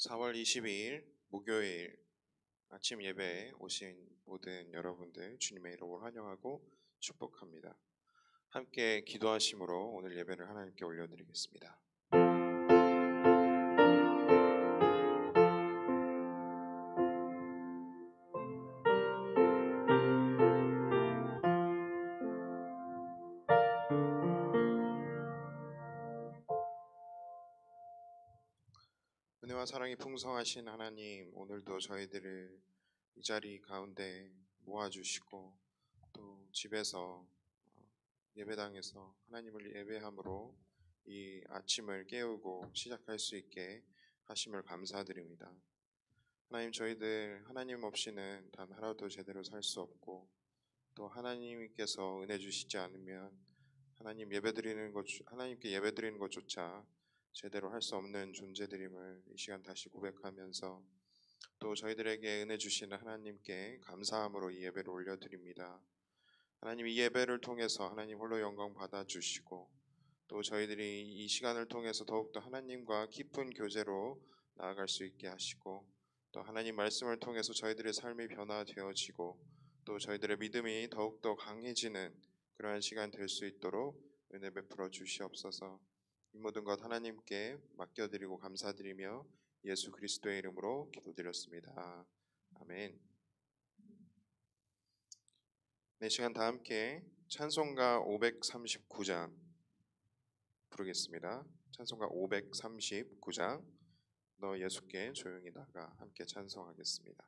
4월 22일 목요일 아침 예배에 오신 모든 여러분들 주님의 이름으로 환영하고 축복합니다. 함께 기도하심으로 오늘 예배를 하나님께 올려드리겠습니다. 은혜와 사랑이 풍성하신 하나님, 오늘도 저희들을 이 자리 가운데 모아주시고 또 집에서 예배당에서 하나님을 예배함으로 이 아침을 깨우고 시작할 수 있게 하심을 감사드립니다. 하나님, 저희들 하나님 없이는 단 하루도 제대로 살 수 없고 또 하나님께서 은혜 주시지 않으면 하나님께 예배드리는 것조차 제대로 할 수 없는 존재들임을 이 시간 다시 고백하면서 또 저희들에게 은혜 주시는 하나님께 감사함으로 이 예배를 올려드립니다. 하나님, 이 예배를 통해서 하나님 홀로 영광 받아주시고 또 저희들이 이 시간을 통해서 더욱더 하나님과 깊은 교제로 나아갈 수 있게 하시고 또 하나님 말씀을 통해서 저희들의 삶이 변화되어지고 또 저희들의 믿음이 더욱더 강해지는 그러한 시간 될 수 있도록 은혜 베풀어 주시옵소서. 이 모든 것 하나님께 맡겨드리고 감사드리며 예수 그리스도의 이름으로 기도드렸습니다. 아멘. 네, 시간 다 함께 찬송가 539장 부르겠습니다. 찬송가 539장 너 예수께 조용히 나가 함께 찬송하겠습니다.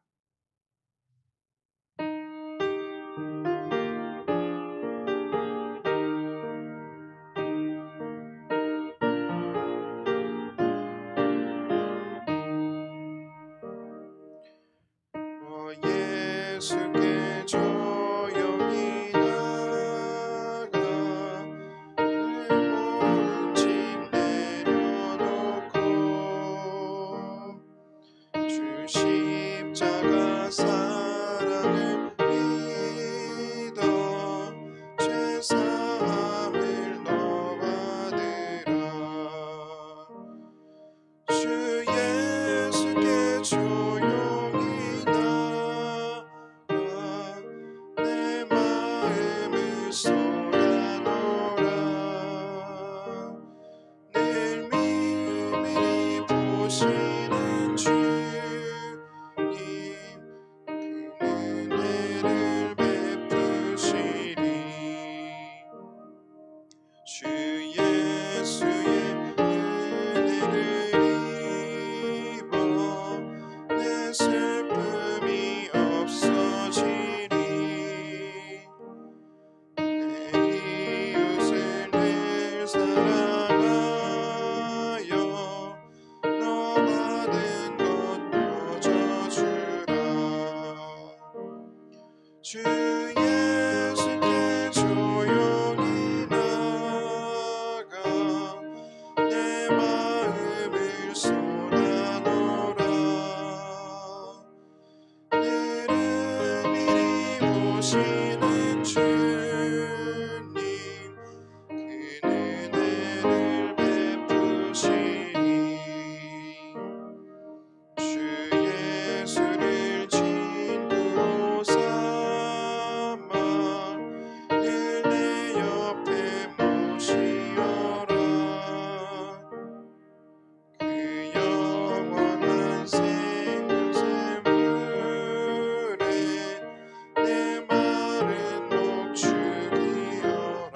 예수께 조용히 나가 모든 짐 내려놓고 주 십자가 사랑을 믿어 죄사함을 너 받으라. 주 예수께 조용히 나가 내 마음을 쏟아놓으라. 늘 미리 보시는 주님 그 은혜를 베푸시리. 주 예수의 은혜를 입어 내 슬픔이 없어지리. 내 이웃을 늘 사랑하여 너 받은 것 보여주라. 주 예수께 조용히 나가 내 마음을 쏟아놓으라. 늘은 미리 보시는 주님 그 은혜를 베푸시리. 주 예수를 친구로 삼아 늘 내 옆에 모시어라. 그 영원한 생물에 내 마른 목축이어라.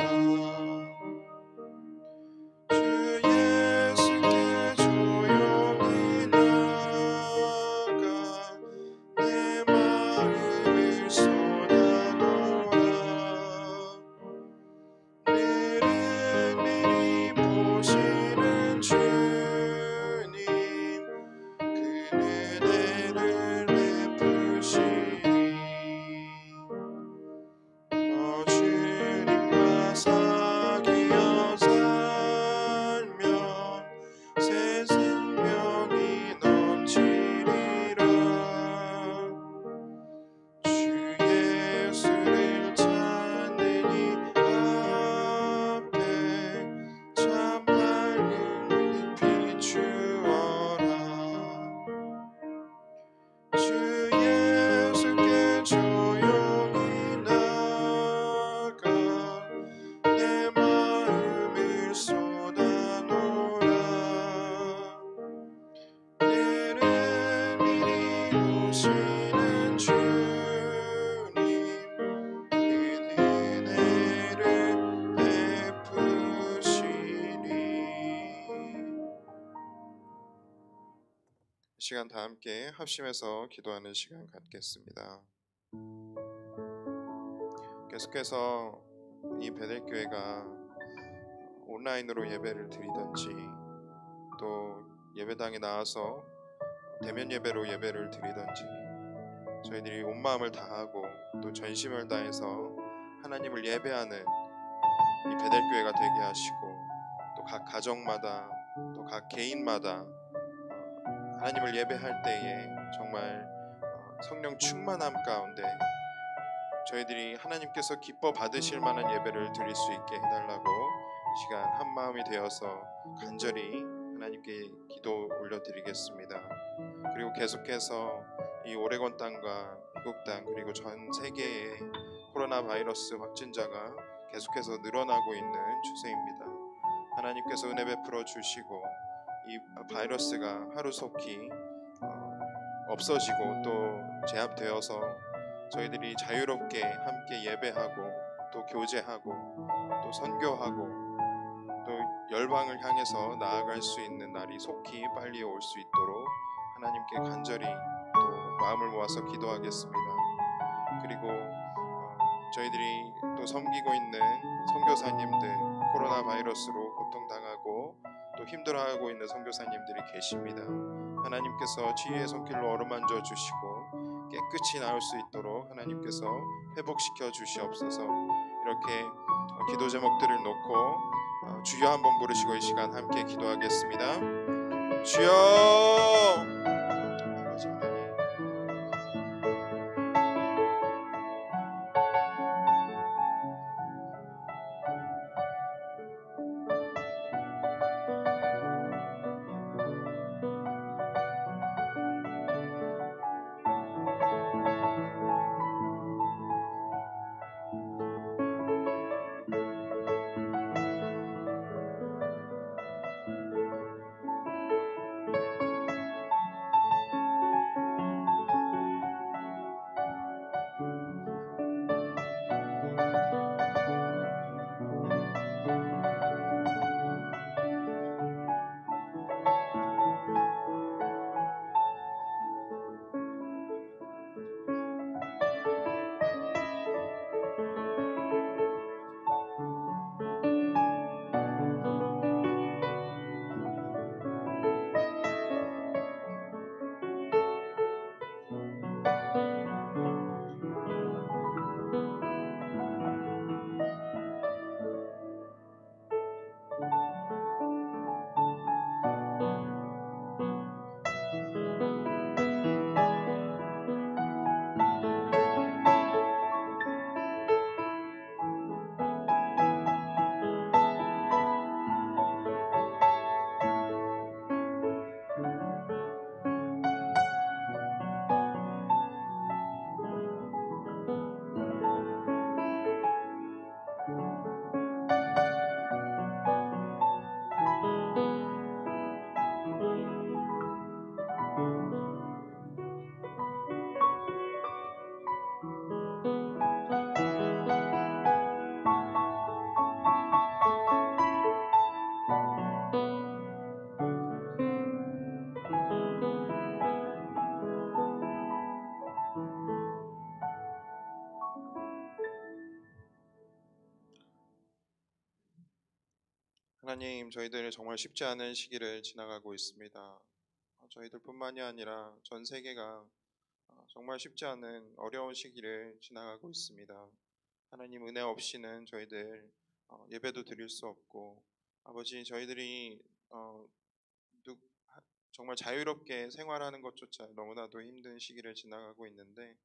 주 예수께 조용히 나가 내 마음을 쏟아놓으라. 늘은 미리 보시는 주님 그 은혜를 베푸시리. 너 주님과 사귀어 살면 새 생명이 넘치리라. 주 예수를 찾는 이 앞에 참 밝은 빛 비추어라. 시간 다 함께 합심해서 기도하는 시간 갖겠습니다. 계속해서 이 베델교회가 온라인으로 예배를 드리든지 또 예배당에 나와서 대면 예배로 예배를 드리든지 저희들이 온 마음을 다하고 또 전심을 다해서 하나님을 예배하는 이 베델교회가 되게 하시고 또 각 가정마다 또 각 개인마다 하나님을 예배할 때에 정말 성령 충만함 가운데 저희들이 하나님께서 기뻐 받으실 만한 예배를 드릴 수 있게 해달라고 시간 한 마음이 되어서 간절히 하나님께 기도 올려드리겠습니다. 그리고 계속해서 이 오레곤 땅과 미국 땅 그리고 전 세계의 코로나 바이러스 확진자가 계속해서 늘어나고 있는 추세입니다. 하나님께서 은혜 베풀어 주시고 이 바이러스가 하루속히 없어지고 또 제압되어서 저희들이 자유롭게 함께 예배하고 또 교제하고 또 선교하고 또 열방을 향해서 나아갈 수 있는 날이 속히 빨리 올 수 있도록 하나님께 간절히 또 마음을 모아서 기도하겠습니다. 그리고 저희들이 또 섬기고 있는 선교사님들 코로나 바이러스로 고통당하고 또 힘들어하고 있는 선교사님들이 계십니다. 하나님께서 지혜의 손길로 어루만져 주시고 깨끗이 나올 수 있도록 하나님께서 회복시켜 주시옵소서. 이렇게 기도 제목들을 놓고 주여 한번 부르시고 이 시간 함께 기도하겠습니다. 주여 아버지 하나님 하나님 저희들 정말 쉽지 않은 시기를 지나가고 있습니다. 저희들뿐만이 아니라 전 세계가 정말 쉽지 않은 어려운 시기를 지나가고 있습니다. 하나님 은혜 없이는 저희들 예배도 드릴 수 없고 아버지 저희들이 어, 누- 정말 자유롭게 생활하는 것조차 너무나도 힘든 시기를 지나가고 있는데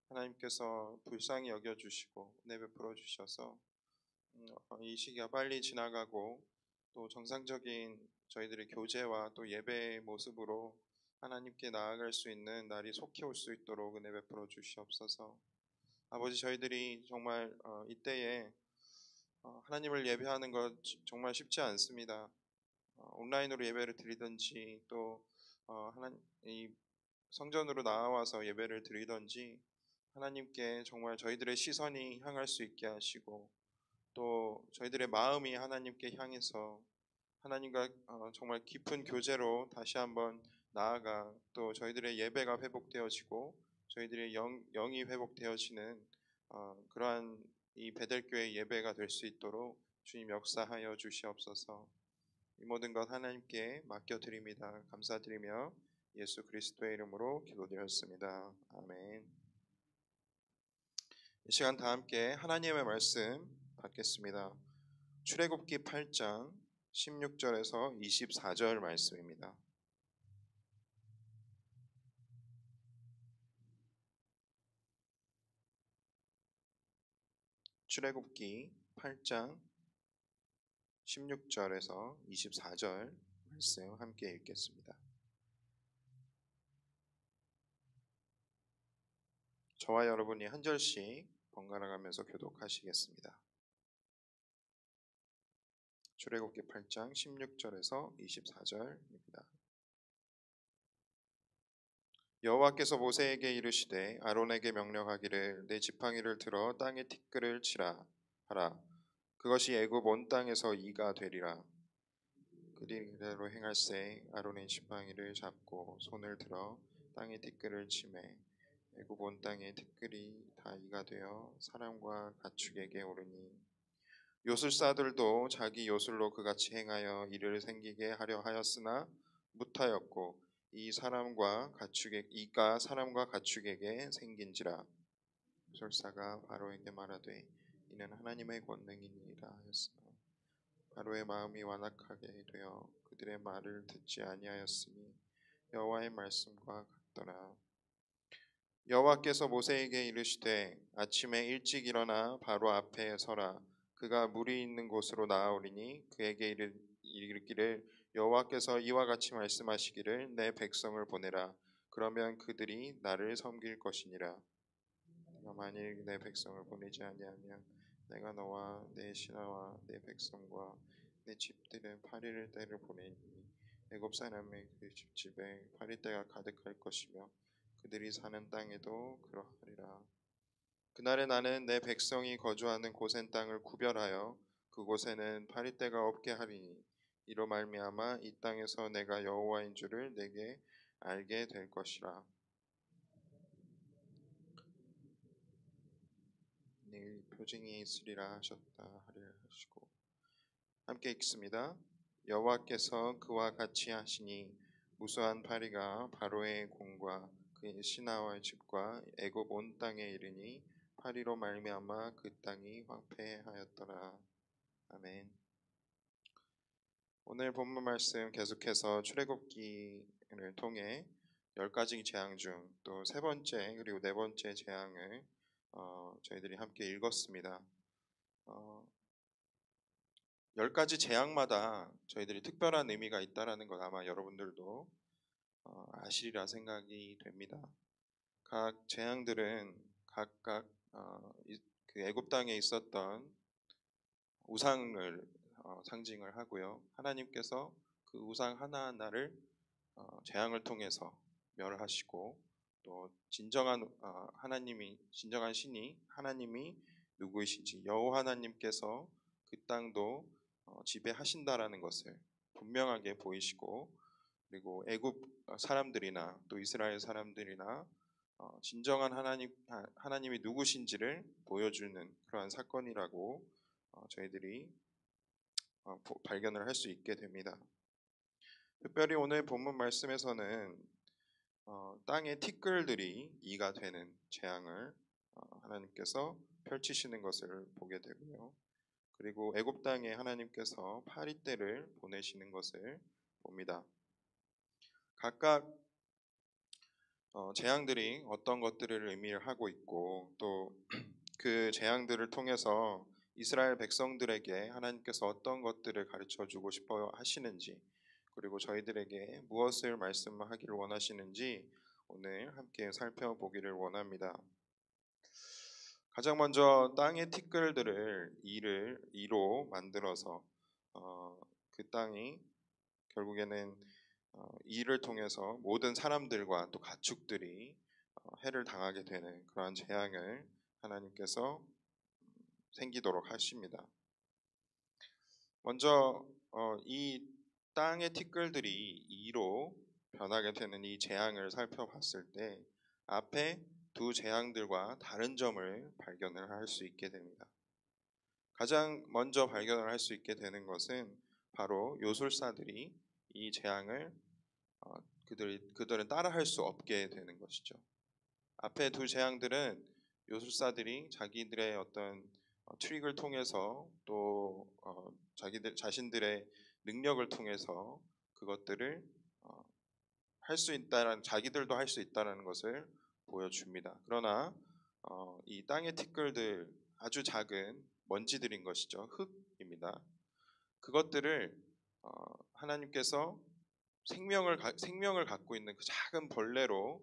하나님께서 불쌍히 여겨주시고 은혜 베풀어 주셔서 이 시기가 빨리 지나가고 또 정상적인 저희들의 교제와 또 예배의 모습으로 하나님께 나아갈 수 있는 날이 속히 올 수 있도록 은혜 베풀어 주시옵소서. 아버지 저희들이 정말 이때에 하나님을 예배하는 것 정말 쉽지 않습니다. 온라인으로 예배를 드리든지 또 하나님 이 성전으로 나와서 예배를 드리든지 하나님께 정말 저희들의 시선이 향할 수 있게 하시고 또 저희들의 마음이 하나님께 향해서 하나님과 정말 깊은 교제로 다시 한번 나아가 또 저희들의 예배가 회복되어지고 저희들의 영이 회복되어지는 그러한 이 베델교회 예배가 될 수 있도록 주님 역사하여 주시옵소서. 이 모든 것 하나님께 맡겨드립니다. 감사드리며 예수 그리스도의 이름으로 기도드렸습니다. 아멘. 이 시간 다 함께 하나님의 말씀 받겠습니다. 출애굽기 8장 16절에서 24절 말씀입니다. 출애굽기 8장 16절에서 24절 말씀 함께 읽겠습니다. 저와 여러분이 한 절씩 번갈아 가면서 교독하시겠습니다. 출애굽기 8장 16절에서 24절입니다. 여호와께서 모세에게 이르시되 아론에게 명령하기를 내 지팡이를 들어 땅에 티끌을 치라 하라. 그것이 애굽 온 땅에서 이가 되리라. 그들이 그대로 행할세. 아론의 지팡이를 잡고 손을 들어 땅에 티끌을 치매 애굽 온 땅의 티끌이 다 이가 되어 사람과 가축에게 오르니 요술사들도 자기 요술로 그같이 행하여 이를 생기게 하려 하였으나 못하였고 이가 사람과 가축에게 생긴지라. 요술사가 바로에게 말하되 이는 하나님의 권능이니라 하였으나 바로의 마음이 완악하게 되어 그들의 말을 듣지 아니하였으니 여호와의 말씀과 같더라. 여호와께서 모세에게 이르시되 아침에 일찍 일어나 바로 앞에 서라. 그가 물이 있는 곳으로 나아오리니 그에게 이르기를 여호와께서 이와 같이 말씀하시기를 내 백성을 보내라. 그러면 그들이 나를 섬길 것이니라. 내가 만일 내 백성을 보내지 아니하면 내가 너와 내 신하와 내 백성과 내 집들의 파리를 떼를 보내니 애굽 사람의 그 집집에 파리떼가 가득할 것이며 그들이 사는 땅에도 그러하리라. 그날에 나는 내 백성이 거주하는 고센 땅을 구별하여 그곳에는 파리떼가 없게 하리니 이로 말미암아 이 땅에서 내가 여호와인 줄을 내게 알게 될 것이라. 내일 표징이 있으리라 하셨다 하리라 하시고 함께 읽습니다. 여호와께서 그와 같이 하시니 무수한 파리가 바로의 궁과 그의 신하와 집과 애굽 온 땅에 이르니 파리로 말미암아 그 땅이 황폐하였더라. 아멘. 오늘 본문 말씀 계속해서 출애굽기를 통해 10가지 재앙 중 또 세 번째 그리고 네 번째 재앙을 저희들이 함께 읽었습니다. 10가지 재앙마다 저희들이 특별한 의미가 있다라는 것 아마 여러분들도 아시리라 생각이 됩니다. 각 재앙들은 각각 그 애굽 땅에 있었던 우상을 상징을 하고요. 하나님께서 그 우상 하나하나를 재앙을 통해서 멸하시고 또 진정한 진정한 신이 하나님이 누구이신지 여호와 하나님께서 그 땅도 지배하신다라는 것을 분명하게 보이시고 그리고 애굽 사람들이나 또 이스라엘 사람들이나 진정한 하나님이 누구신지를 보여주는 그러한 사건이라고 저희들이 발견을 할 수 있게 됩니다. 특별히 오늘 본문 말씀에서는 땅의 티끌들이 이가 되는 재앙을 하나님께서 펼치시는 것을 보게 되고요. 그리고 애굽 땅에 하나님께서 파리떼를 보내시는 것을 봅니다. 각각 재앙들이 어떤 것들을 의미를 하고 있고 또 그 재앙들을 통해서 이스라엘 백성들에게 하나님께서 어떤 것들을 가르쳐 주고 싶어 하시는지 그리고 저희들에게 무엇을 말씀하기를 원하시는지 오늘 함께 살펴보기를 원합니다. 가장 먼저 땅의 티끌들을 이로 만들어서 그 땅이 결국에는 이를 통해서 모든 사람들과 또 가축들이 해를 당하게 되는 그러한 재앙을 하나님께서 생기도록 하십니다. 먼저 이 땅의 티끌들이 이로 변하게 되는 이 재앙을 살펴봤을 때 앞에 두 재앙들과 다른 점을 발견을 할 수 있게 됩니다. 가장 먼저 발견을 할 수 있게 되는 것은 바로 요술사들이 이 재앙을 어, 그들은 따라할 수 없게 되는 것이죠. 앞에 두 재앙들은 요술사들이 자기들의 어떤 트릭을 통해서 또 자기들 자신들의 능력을 통해서 그것들을 할 수 있다는 자기들도 할 수 있다는 것을 보여줍니다. 그러나 이 땅의 티끌들 아주 작은 먼지들인 것이죠. 흙입니다. 그것들을 하나님께서 생명을 갖고 있는 그 작은 벌레로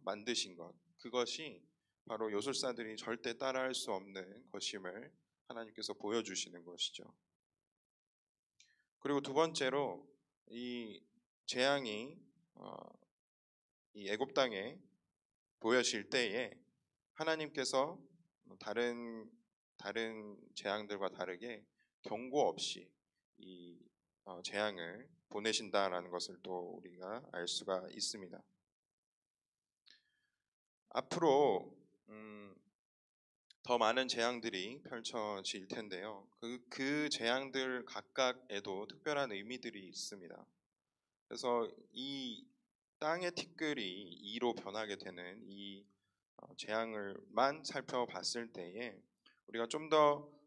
만드신 것, 그것이 바로 요술사들이 절대 따라할 수 없는 것임을 하나님께서 보여주시는 것이죠. 그리고 두 번째로 이 재앙이 이 애굽 땅에 보여질 때에 하나님께서 다른 재앙들과 다르게 경고 없이 이 재앙을 보내신다라는 것을 또 우리가 알 수가 있습니다. 앞으로 더 많은 재앙들이 펼쳐질 텐데요. 그 재앙들 각각에도 특별한 의미들이 있습니다. 그래서 이 땅의 티끌이 이로 변하게 되는 이 재앙을만 살펴봤을 때에 우리가 좀 더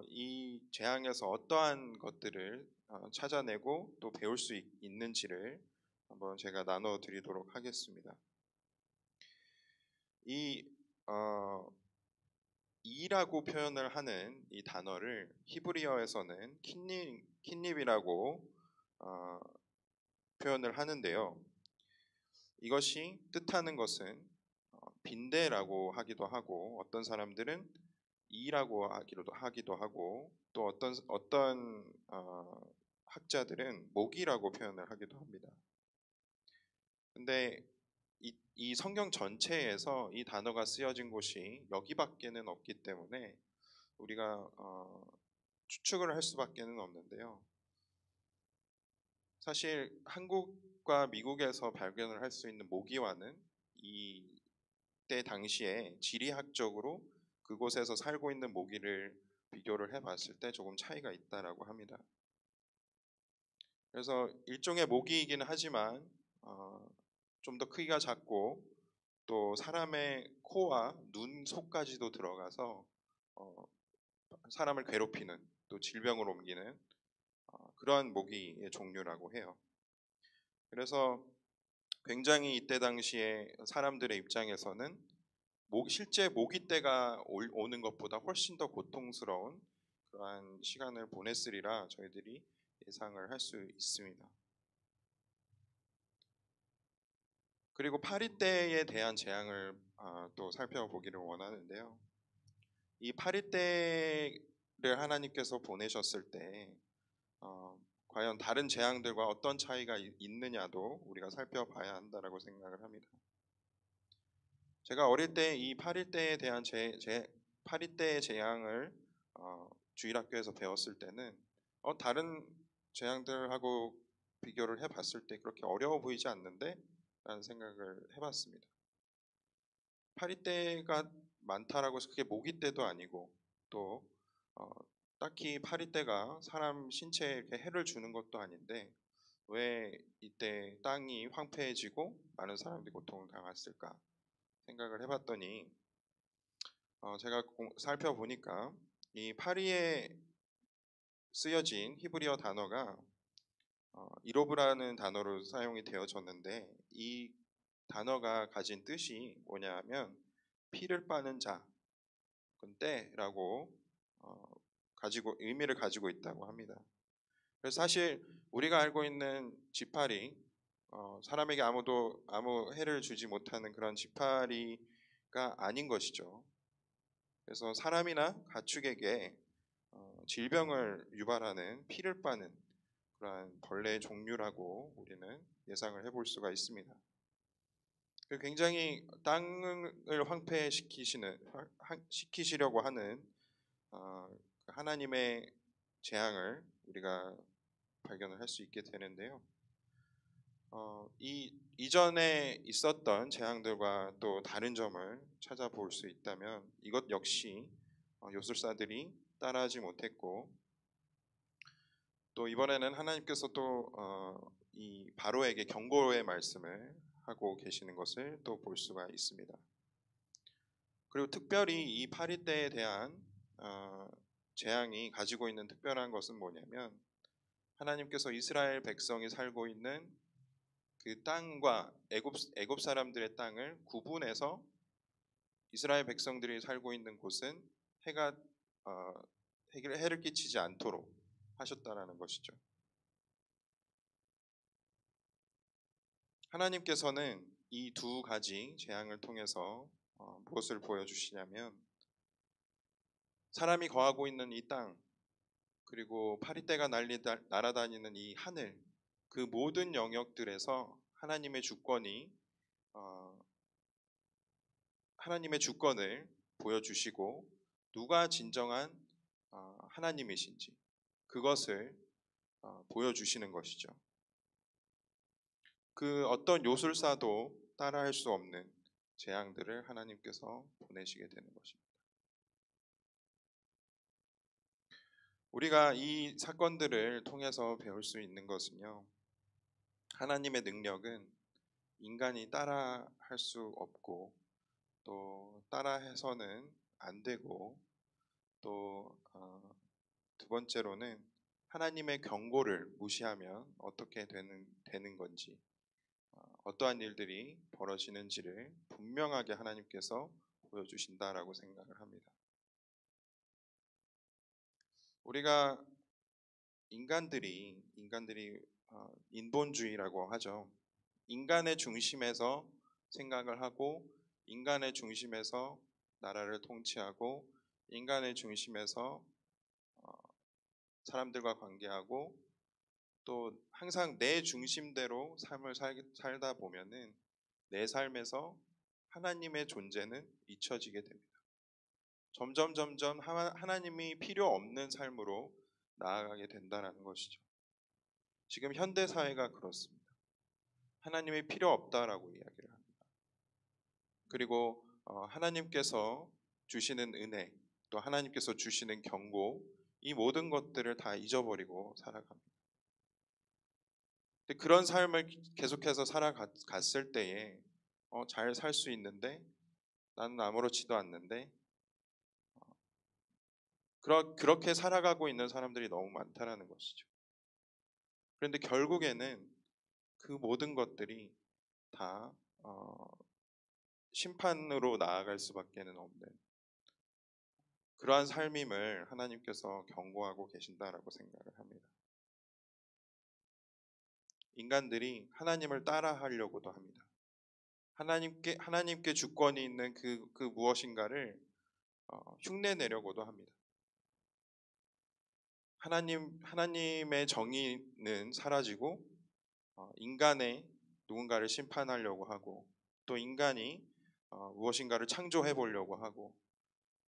이 재앙에서 어떠한 것들을 찾아내고 또 배울 수 있는지를 한번 제가 나눠 드리도록 하겠습니다. 이 이라고 표현을 하는 이 단어를 히브리어에서는 킨닙이라고 표현을 하는데요. 이것이 뜻하는 것은 빈대라고 하기도 하고 어떤 사람들은 이라고 하기도 하고 또 어떤 학자들은 모기라고 표현을 하기도 합니다. 근데 이 성경 전체에서 이 단어가 쓰여진 곳이 여기밖에는 없기 때문에 우리가 추측을 할 수밖에는 없는데요. 사실 한국과 미국에서 발견을 할 수 있는 모기와는 이때 당시에 지리학적으로 그곳에서 살고 있는 모기를 비교를 해봤을 때 조금 차이가 있다라고 합니다. 그래서 일종의 모기이기는 하지만 좀 더 크기가 작고 또 사람의 코와 눈 속까지도 들어가서 사람을 괴롭히는 또 질병을 옮기는 그러한 모기의 종류라고 해요. 그래서 굉장히 이때 당시에 사람들의 입장에서는 실제 모기 때가 오는 것보다 훨씬 더 고통스러운 그러한 시간을 보냈으리라 저희들이 예상을 할 수 있습니다. 그리고 파리 때에 대한 재앙을 또 살펴보기를 원하는데요. 이 파리 때를 하나님께서 보내셨을 때 과연 다른 재앙들과 어떤 차이가 있느냐도 우리가 살펴봐야 한다라고 생각을 합니다. 제가 어릴 때 이 파리 때에 대한 파리 때의 재앙을 주일학교에서 배웠을 때는 다른 재앙들하고 비교를 해봤을 때 그렇게 어려워 보이지 않는데 라는 생각을 해봤습니다. 파리 때가 많다라고 해서 그게 모기 때도 아니고 또 딱히 파리 때가 사람 신체에 이렇게 해를 주는 것도 아닌데 왜 이때 땅이 황폐해지고 많은 사람들이 고통을 당했을까 생각을 해봤더니 제가 살펴보니까 이 파리에 쓰여진 히브리어 단어가 이로브라는 단어로 사용이 되어졌는데 이 단어가 가진 뜻이 뭐냐면 피를 빠는 자, 때라고 의미를 가지고 있다고 합니다. 그래서 사실 우리가 알고 있는 지파리, 사람에게 아무 해를 주지 못하는 그런 지파리가 아닌 것이죠. 그래서 사람이나 가축에게 질병을 유발하는 피를 빠는 그러한 벌레의 종류라고 우리는 예상을 해볼 수가 있습니다. 굉장히 땅을 시키시려고 하는 하나님의 재앙을 우리가 발견을 할 수 있게 되는데요. 이 이전에 있었던 재앙들과 또 다른 점을 찾아볼 수 있다면 이것 역시 요술사들이 따라하지 못했고, 또 이번에는 하나님께서 또 이 바로에게 경고의 말씀을 하고 계시는 것을 또 볼 수가 있습니다. 그리고 특별히 이 파리 때에 대한 어, 재앙이 가지고 있는 특별한 것은 뭐냐면, 하나님께서 이스라엘 백성이 살고 있는 그 땅과 애굽 사람들의 땅을 구분해서 이스라엘 백성들이 살고 있는 곳은 해가 어, 해를 끼치지 않도록 하셨다라는 것이죠. 하나님께서는 이 두 가지 재앙을 통해서 무엇을 보여주시냐면, 사람이 거하고 있는 이 땅, 그리고 파리떼가 날아다니는 이 하늘, 그 모든 영역들에서 어, 하나님의 주권을 보여주시고, 누가 진정한 하나님이신지 그것을 보여주시는 것이죠. 그 어떤 요술사도 따라할 수 없는 재앙들을 하나님께서 보내시게 되는 것입니다. 우리가 이 사건들을 통해서 배울 수 있는 것은요, 하나님의 능력은 인간이 따라할 수 없고, 또 따라해서는 안 되고, 또 두 번째로는 하나님의 경고를 무시하면 어떻게 되는 건지, 어떠한 일들이 벌어지는지를 분명하게 하나님께서 보여주신다라고 생각을 합니다. 우리가 인간들이 인본주의라고 하죠. 인간의 중심에서 생각을 하고, 인간의 중심에서 나라를 통치하고, 인간의 중심에서 사람들과 관계하고, 또 항상 내 중심대로 삶을 살다 보면은 내 삶에서 하나님의 존재는 잊혀지게 됩니다. 점점 하나님이 필요 없는 삶으로 나아가게 된다는 것이죠. 지금 현대 사회가 그렇습니다. 하나님이 필요 없다라고 이야기를 합니다. 그리고 하나님께서 주시는 은혜, 또 하나님께서 주시는 경고, 이 모든 것들을 다 잊어버리고 살아갑니다. 근데 그런 삶을 계속해서 살아갔을 때에 잘 살 수 있는데, 나는 아무렇지도 않는데, 그렇게 살아가고 있는 사람들이 너무 많다라는 것이죠. 그런데 결국에는 그 모든 것들이 다 심판으로 나아갈 수밖에는 없는 그러한 삶임을 하나님께서 경고하고 계신다라고 생각을 합니다. 인간들이 하나님을 따라하려고도 합니다. 하나님께 주권이 있는 그 무엇인가를 흉내내려고도 합니다. 하나님의 정의는 사라지고 인간의 누군가를 심판하려고 하고, 또 인간이 무엇인가를 창조해 보려고 하고,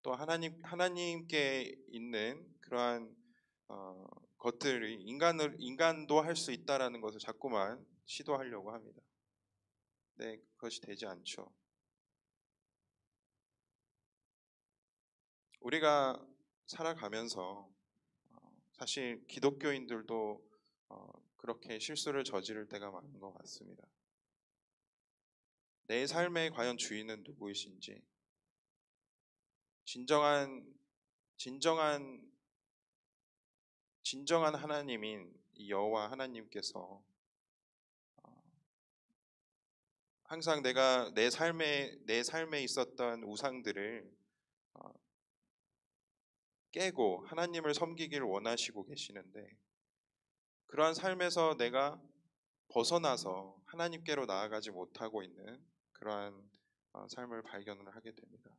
또 하나님께 있는 그러한 것들이 인간도 할 수 있다라는 것을 자꾸만 시도하려고 합니다. 네, 그것이 되지 않죠. 우리가 살아가면서 사실 기독교인들도 그렇게 실수를 저지를 때가 많은 것 같습니다. 내 삶의 과연 주인은 누구이신지, 진정한 진정한 진정한 하나님인 이 여호와 하나님께서 항상 내가 내 삶에 있었던 우상들을 깨고 하나님을 섬기기를 원하시고 계시는데, 그러한 삶에서 내가 벗어나서 하나님께로 나아가지 못하고 있는 그러한 삶을 발견을 하게 됩니다.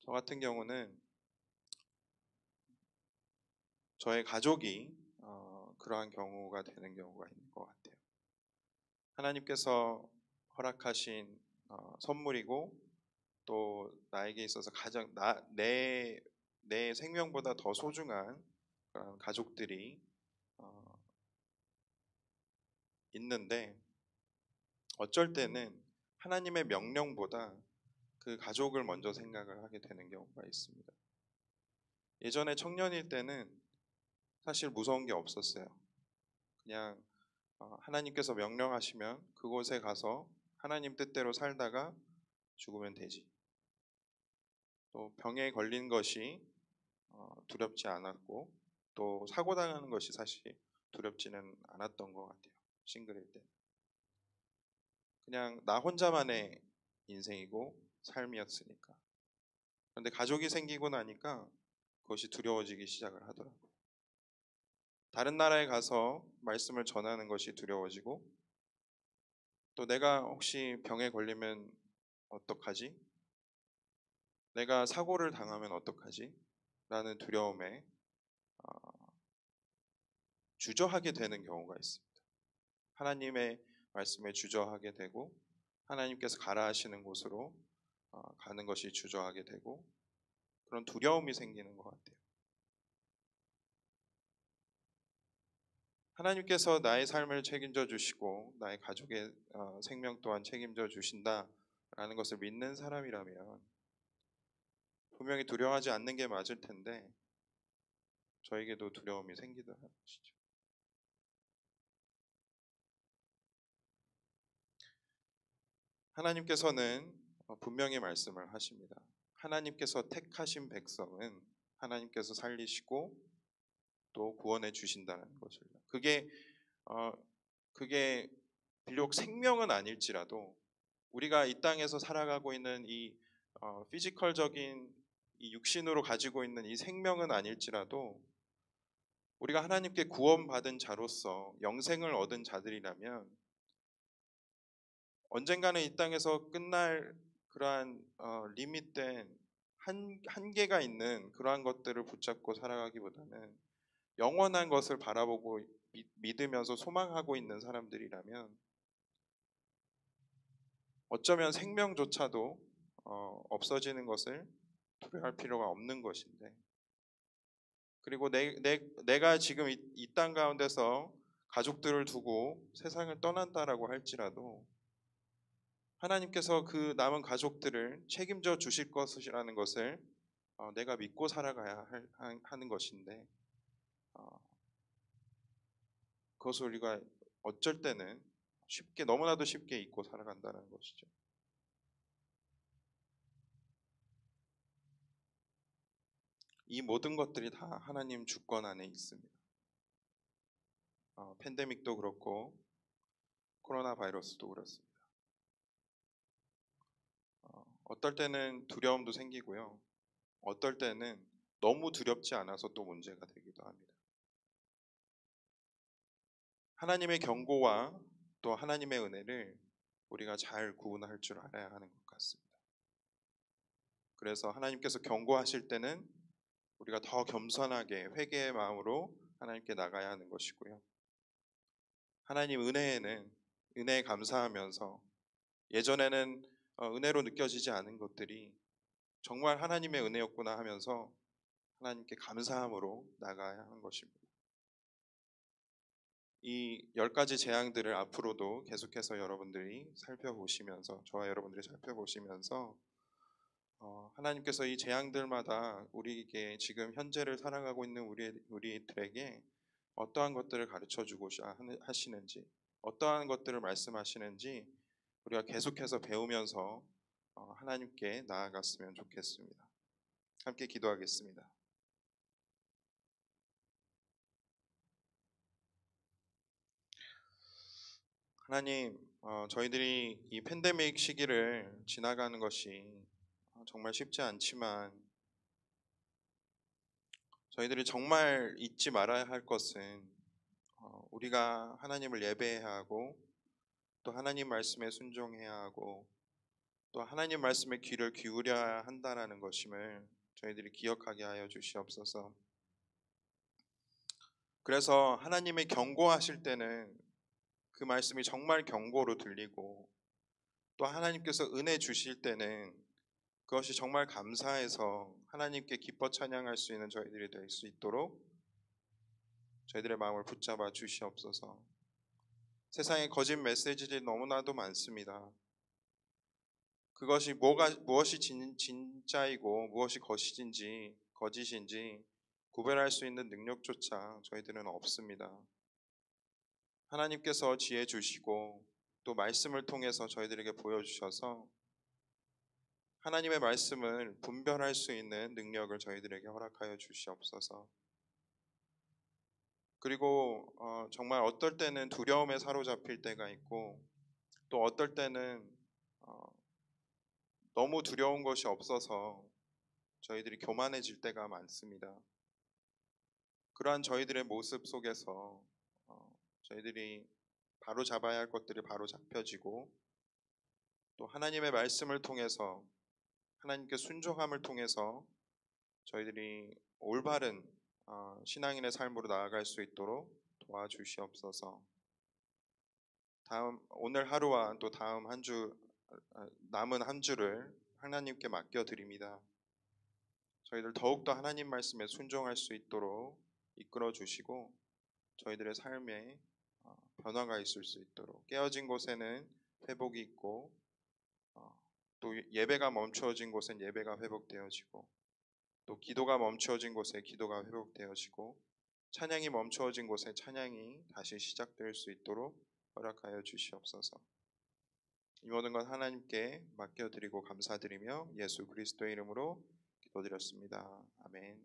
저 같은 경우는 저의 가족이 그러한 경우가 되는 경우가 있는 것 같아요. 하나님께서 허락하신 선물이고, 또 나에게 있어서 가장 내 생명보다 더 소중한 그런 가족들이 있는데 어쩔 때는 하나님의 명령보다 그 가족을 먼저 생각을 하게 되는 경우가 있습니다. 예전에 청년일 때는 사실 무서운 게 없었어요. 그냥 하나님께서 명령하시면 그곳에 가서 하나님 뜻대로 살다가 죽으면 되지. 또 병에 걸린 것이 두렵지 않았고 또 사고 당하는 것이 사실 두렵지는 않았던 것 같아요. 싱글일 때 그냥 나 혼자만의 인생이고 삶이었으니까. 그런데 가족이 생기고 나니까 그것이 두려워지기 시작을 하더라고요. 다른 나라에 가서 말씀을 전하는 것이 두려워지고 또 내가 혹시 병에 걸리면 어떡하지? 내가 사고를 당하면 어떡하지? 라는 두려움에 주저하게 되는 경우가 있습니다. 하나님의 말씀에 주저하게 되고 하나님께서 가라 하시는 곳으로 가는 것이 주저하게 되고 그런 두려움이 생기는 것 같아요. 하나님께서 나의 삶을 책임져 주시고 나의 가족의 생명 또한 책임져 주신다라는 것을 믿는 사람이라면 분명히 두려워하지 않는 게 맞을 텐데 저에게도 두려움이 생기더라는 것이죠. 하나님께서는 분명히 말씀을 하십니다. 하나님께서 택하신 백성은 하나님께서 살리시고 또 구원해 주신다는 것을. 어, 그게 비록 생명은 아닐지라도 우리가 이 땅에서 살아가고 있는 이 피지컬적인 이 육신으로 가지고 있는 이 생명은 아닐지라도 우리가 하나님께 구원받은 자로서 영생을 얻은 자들이라면 언젠가는 이 땅에서 끝날 그러한 리밋된 한계가 있는 그러한 것들을 붙잡고 살아가기보다는 영원한 것을 바라보고 믿으면서 소망하고 있는 사람들이라면 어쩌면 생명조차도 없어지는 것을 두려워할 필요가 없는 것인데 그리고 내가 지금 이 땅 가운데서 가족들을 두고 세상을 떠난다라고 할지라도 하나님께서 그 남은 가족들을 책임져 주실 것이라는 것을 내가 믿고 살아가야 하는 것인데 그것을 우리가 어쩔 때는 너무나도 쉽게 잊고 살아간다는 것이죠. 이 모든 것들이 다 하나님 주권 안에 있습니다. 팬데믹도 그렇고 코로나 바이러스도 그렇습니다. 어떨 때는 두려움도 생기고요. 어떨 때는 너무 두렵지 않아서 또 문제가 되기도 합니다. 하나님의 경고와 또 하나님의 은혜를 우리가 잘 구분할 줄 알아야 하는 것 같습니다. 그래서 하나님께서 경고하실 때는 우리가 더 겸손하게 회개의 마음으로 하나님께 나가야 하는 것이고요. 하나님 은혜에는 은혜에 감사하면서 예전에는 은혜로 느껴지지 않은 것들이 정말 하나님의 은혜였구나 하면서 하나님께 감사함으로 나가야 하는 것입니다. 이 10가지 재앙들을 앞으로도 계속해서 여러분들이 살펴보시면서 저와 여러분들이 살펴보시면서 하나님께서 이 재앙들마다 우리에게 지금 현재를 살아가고 있는 우리들에게 어떠한 것들을 가르쳐 주고 하시는지 어떠한 것들을 말씀하시는지 우리가 계속해서 배우면서 하나님께 나아갔으면 좋겠습니다. 함께 기도하겠습니다. 하나님, 저희들이 이 팬데믹 시기를 지나가는 것이 정말 쉽지 않지만 저희들이 정말 잊지 말아야 할 것은 우리가 하나님을 예배해야 하고 또 하나님 말씀에 순종해야 하고 또 하나님 말씀에 귀를 기울여야 한다라는 것임을 저희들이 기억하게 하여 주시옵소서. 그래서 하나님의 경고하실 때는 그 말씀이 정말 경고로 들리고 또 하나님께서 은혜 주실 때는 그것이 정말 감사해서 하나님께 기뻐 찬양할 수 있는 저희들이 될 수 있도록 저희들의 마음을 붙잡아 주시옵소서. 세상에 거짓 메시지들이 너무나도 많습니다. 그것이 무엇이 진짜이고 무엇이 거짓인지 구별할 수 있는 능력조차 저희들은 없습니다. 하나님께서 지혜 주시고 또 말씀을 통해서 저희들에게 보여주셔서 하나님의 말씀을 분별할 수 있는 능력을 저희들에게 허락하여 주시옵소서. 그리고 정말 어떨 때는 두려움에 사로잡힐 때가 있고 또 어떨 때는 어, 너무 두려운 것이 없어서 저희들이 교만해질 때가 많습니다. 그러한 저희들의 모습 속에서 저희들이 바로 잡아야 할 것들이 바로 잡혀지고 또 하나님의 말씀을 통해서 하나님께 순종함을 통해서 저희들이 올바른 신앙인의 삶으로 나아갈 수 있도록 도와주시옵소서. 오늘 하루와 또 다음 남은 한 주를 하나님께 맡겨 드립니다. 저희들 더욱더 하나님 말씀에 순종할 수 있도록 이끌어 주시고 저희들의 삶에 변화가 있을 수 있도록 깨어진 곳에는 회복이 있고 또 예배가 멈추어진 곳엔 예배가 회복되어지고 또 기도가 멈추어진 곳에 기도가 회복되어지고 찬양이 멈추어진 곳에 찬양이 다시 시작될 수 있도록 허락하여 주시옵소서. 이 모든 것 하나님께 맡겨드리고 감사드리며 예수 그리스도의 이름으로 기도드렸습니다. 아멘.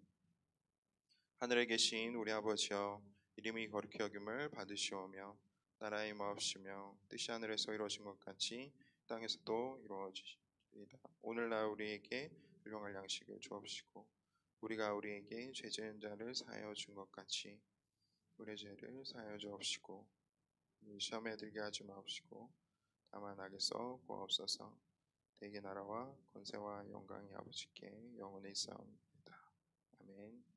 하늘에 계신 우리 아버지여, 이름이 거룩히 여김을 받으시오며 나라의 임하옵시며 뜻이 하늘에서 이루어진 것 같이 땅에서도 이루어지리이다. 오늘날 우리에게 일용할 양식을 주옵시고 우리가 우리에게 죄 지은 자를 사하여 준 것 같이 우리의 죄를 사하여 주옵시고 시험에 들게 하지 마옵시고 다만 악에서 구하옵소서. 대개 나라와 권세와 영광이 아버지께 영원히 있사옵나이다. 아멘.